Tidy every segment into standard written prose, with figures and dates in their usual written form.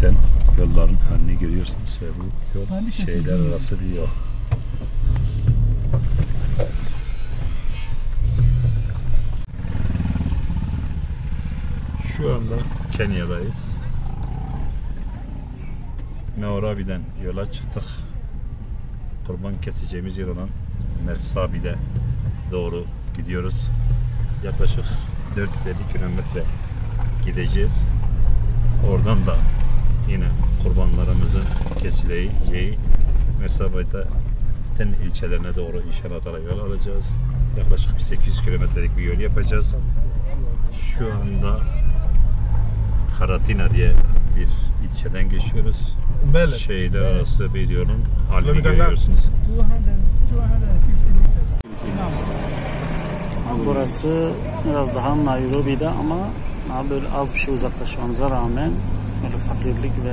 Gerçekten yolların halini görüyorsunuz ve bu yol şehirler arası bir yol. Şu anda Kenya'dayız. Nairobi'den yola çıktık. Kurban keseceğimiz yer olan Marsabit'e doğru gidiyoruz. Yaklaşık 450 kilometre gideceğiz. Oradan da yine kurbanlarımızın kesileceği Marsabit'ten ilçelerine doğru inşallah yol alacağız. Yaklaşık 800 kilometrelik bir yol yapacağız. Şu anda Karatina diye bir ilçeden geçiyoruz. Şehirler arası bir yolun halini görüyorsunuz. Burası biraz daha Nairobi'de ama böyle az bir şey uzaklaşmamıza rağmen böyle fakirlik ve...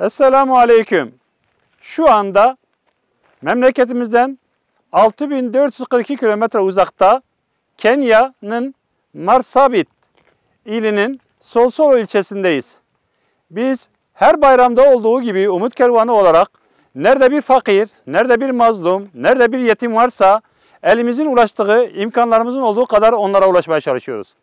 Esselamu Aleyküm. Şu anda memleketimizden 6442 kilometre uzakta Kenya'nın Marsabit ilinin Solsolo ilçesindeyiz. Biz her bayramda olduğu gibi Umut Kervanı olarak nerede bir fakir, nerede bir mazlum, nerede bir yetim varsa elimizin ulaştığı, imkanlarımızın olduğu kadar onlara ulaşmaya çalışıyoruz.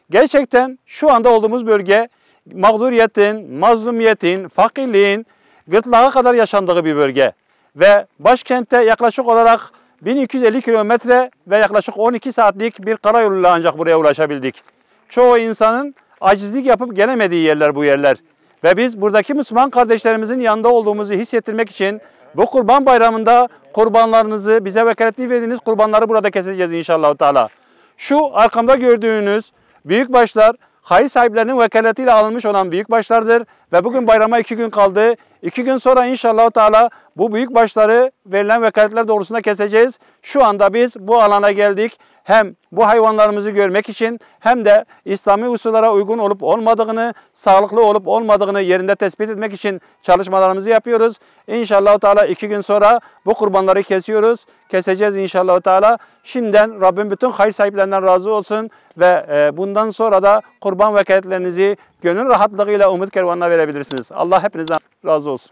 Gerçekten şu anda olduğumuz bölge mağduriyetin, mazlumiyetin, fakirliğin gırtlağa kadar yaşandığı bir bölge. Ve başkentte yaklaşık olarak 1250 kilometre ve yaklaşık 12 saatlik bir karayoluyla ancak buraya ulaşabildik. Çoğu insanın acizlik yapıp gelemediği yerler bu yerler. Ve biz buradaki Müslüman kardeşlerimizin yanında olduğumuzu hissettirmek için bu Kurban Bayramı'nda kurbanlarınızı, bize vekaletli verdiğiniz kurbanları burada keseceğiz inşallah Teala. Şu arkamda gördüğünüz büyükbaşlar hayır sahiplerinin vekaletiyle alınmış olan büyükbaşlardır ve bugün bayrama 2 gün kaldı. 2 gün sonra inşallah Teala bu büyükbaşları verilen vekaletler doğrusunda keseceğiz. Şu anda biz bu alana geldik. Hem bu hayvanlarımızı görmek için hem de İslami usullara uygun olup olmadığını, sağlıklı olup olmadığını yerinde tespit etmek için çalışmalarımızı yapıyoruz. İnşallah Teala 2 gün sonra bu kurbanları kesiyoruz. Keseceğiz inşallah Teala. Şimdiden Rabbim bütün hayır sahiplerinden razı olsun ve bundan sonra da kurban vekaletlerinizi gönül rahatlığıyla Umut Kervanı'na verebilirsiniz. Allah hepinizden razı olsun.